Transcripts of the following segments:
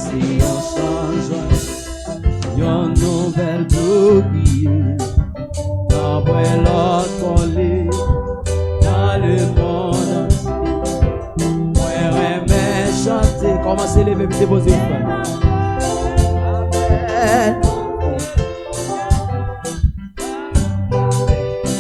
c'est un changement, une nouvelle bougie. Après l'autre collé dans le monde entier. Ouais, mais chanter, commencez les mêmes déposer au frère. Amen.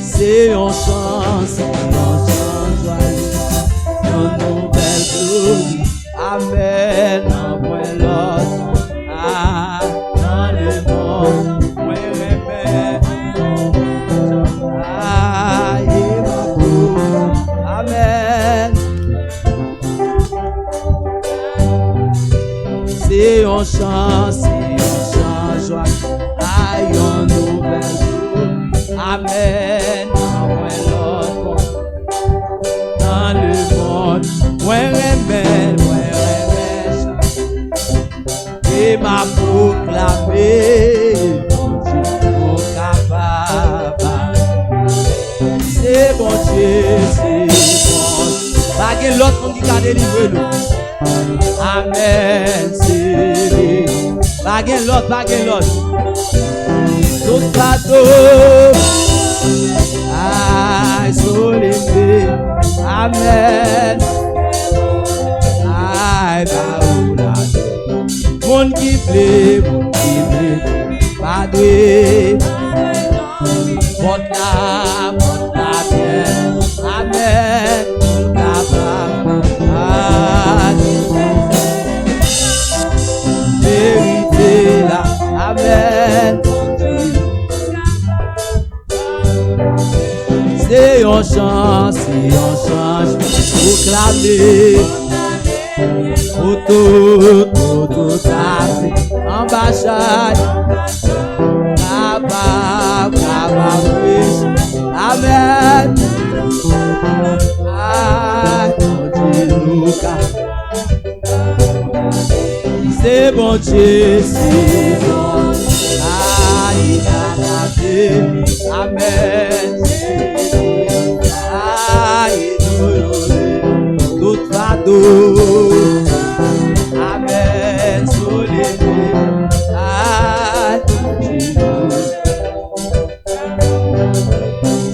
C'est un chance, une nouvelle gloire. Amen. Après l'autre, dans le monde, ouais, mais amen. C'est un chant, joie. Aïe, une nouvelle jour. Amen. Dans le monde, ouais, amen, et m'a proclamé, mon capable. C'est bon Dieu, c'est bon. Pas que l'autre monde qui a délivré nous. Amen, c'est lui. Pas que l'autre. Tout bateau. Aïe, soleil. Amen. Aïe, baoula. Mon qui plaît, pas doué. Mon la bien. Amen. Vérité là. Amen. C'est un chant, proclamer. Tout ambassade. Amen. C'est bon Dieu, c'est bon. Amen. Tout fardeau. Amen.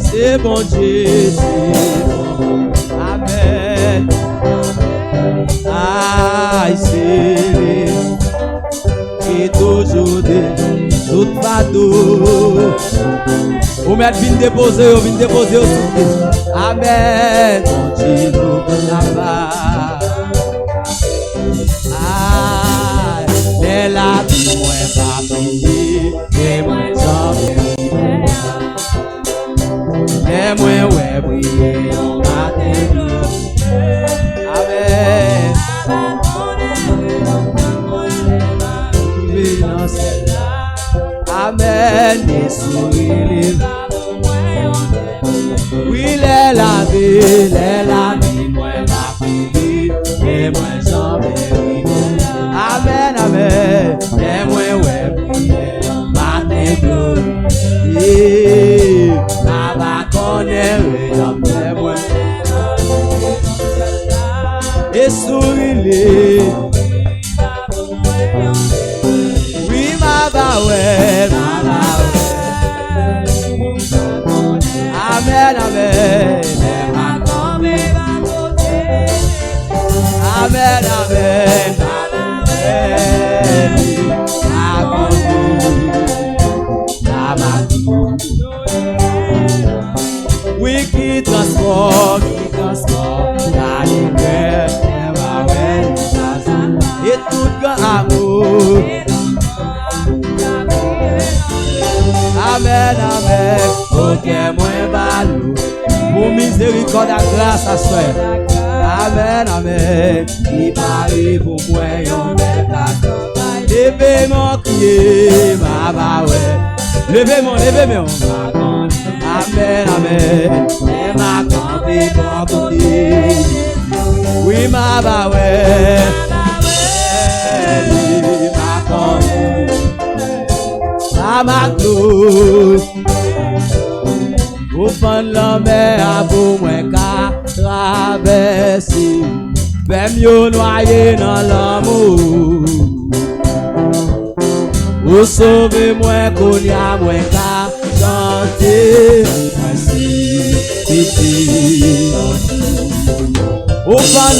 C'est bon Dieu, c'est bon. Amen. Aïe, c'est et toujours tout fardeau. Vous mettez vin déposer au souffle. Amen. Continue là-bas. Aïe, la vie, moi, pas prier. Et moi, j'en vais prier. Et moi, ouais, prier. On va t'aider. Amen. Amen. Et sourire. Oui, la vie, moi, la vie, et moi, j'en vais. Amen, amen, et moi, ouais, prier, matin, gloire, la va connaître, et moi, et sourire, oui, ma va, ouais, amen, amen. Amen, amen. Oui, qui transforme, la lumière, et tout grand amour. Amen, amen. Ok, moi, balou. Pour miséricorde à grâce à soi. Amen, amen. Qui m'arrive pour moi, yon bel accord. Levez mon crier, ma baoué. Levez mon, amen, amen. Et ma campé pour côté. Oui, ma baoué. Ma campé. Ma clou. Au fond de la mer, à beau moins qu'à traverser. Même yo noyé dans l'amour. Ou sauver moi qu'on y a moins qu'à chanter. Merci, pitié. Au fan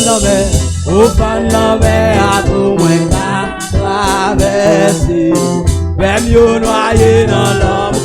la mer, à tout moins qu'à traverser. Même yo noyé dans l'homme.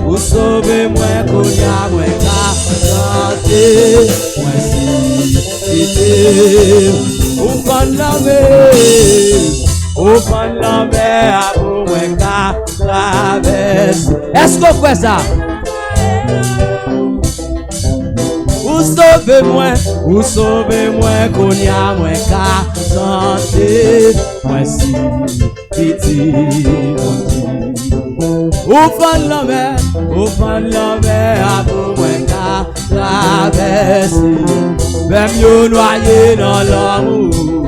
Ou sauver moi qu'on y a moins qu'à chanter. Moi si c'était ou fan la mer, ou moins qu'à traverser. Est-ce qu'on fait ça? Ou sauver moi qu'on y a moins qu'à chanter. Moi si c'était Ou fan la mer, à pour moi qu'à traverser. Même yo noyé dans l'amour.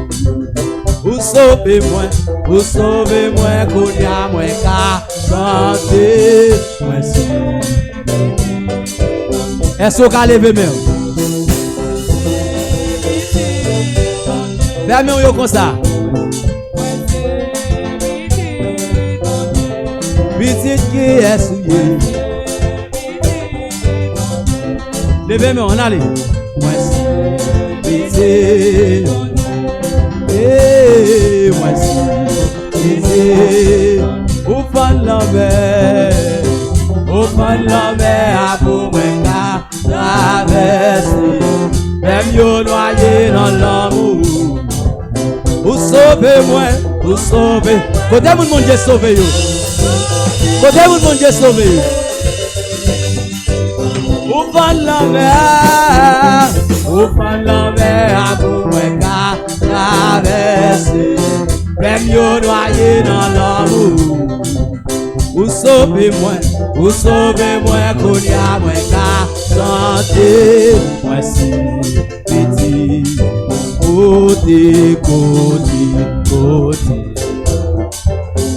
Ou sauvez moi qu'on y a moins qu'à chanter. Merci. Est-ce qu'on a levé même? Fermez yo comme ça. Petite qui est souillée. Levez-moi, on allait. Moi si petite. Moi si petite. Au fan la mer, pour moi qu'à traverser. Même yo noyé dans l'amour. Ou sauver. Côté mon Dieu sauver yo. Côté mon Dieu sauvé. Au fan la mer, pour moi qu'à traverser. Même yo noyé dans l'amour. Ou sauvez moi qu'on y a moins qu'à chanter. Moi si petit, côté.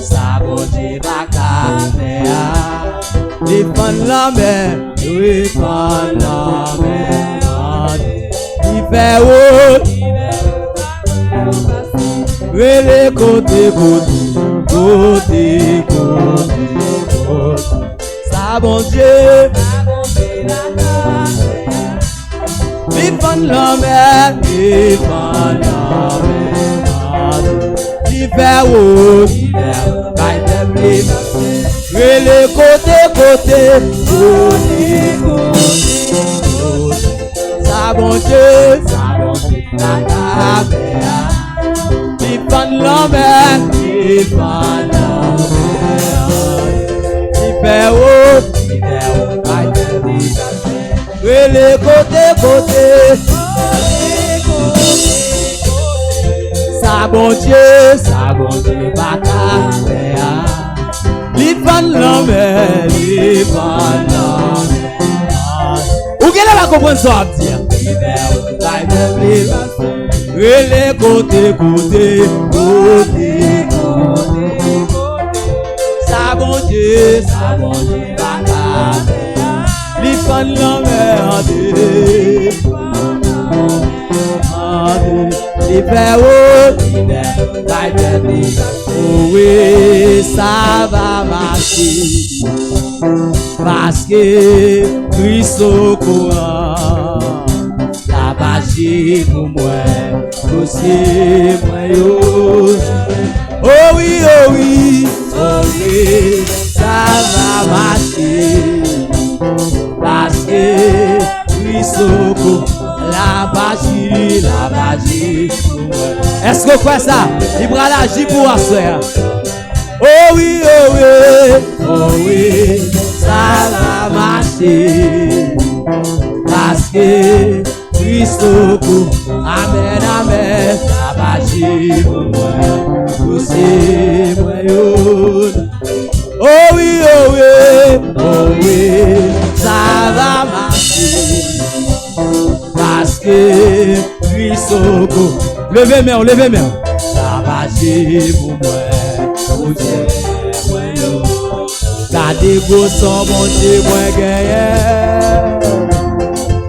Saboter va caméra. Les fans la mer, les fans la mer. Il fait haut, les côté. Ça bon Dieu, les fans la mer, il fait haut, les côté. Ça bon Dieu, la caméra. Il fan la mer, il fait haut, les côté. Ça bon Dieu, pas caméra. Il fan la mer, Ou qu'elle va comprendre ça, dire. Les côté. Ça bon Dieu, la caméra. Les fans la mer, les faire oui, ça va marcher. Parce que Christ au courant. La magie pour moi, aussi moi yo. agir pour moi. Est-ce que quoi ça? Il va l'agir pour moi, soeur. Oh oui, oh oui, oh oui, ça va marcher. Parce que Christ au cou, amen, amen, ça va agir pour moi. Tout c'est moi. Oh oui, oh oui, oh oui, ça va marcher. Parce que Christ au cou. Levez main, levez main. Ça va agir pour moi. Tout c'est moi. Gardez vos son bon Dieu, moi gagné.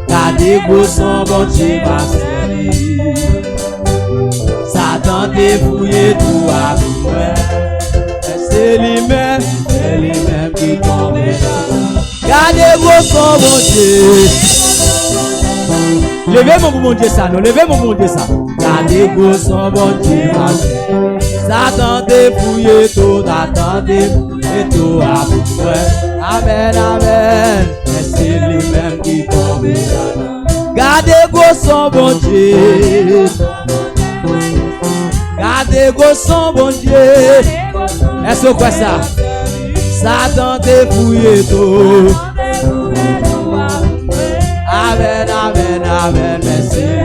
Gardez vos son bon Dieu, ma série. Satan dépouillé tout à moi. C'est lui-même qui tombe. Gardez vos son bon Dieu. Levez mon bon Dieu ça, non, levez mon bon Dieu ça. Gardez vos son bon Dieu, ma série. Satan dépouillé tout, Satan dépouillé tout à moi. Amen, amen. C'est lui-même qui tombe. Gardez vos son bon Dieu. Gardez vos son bon Dieu. Est-ce que quoi ça? Satan dépouillé tout. Amen, amen, amen. Merci.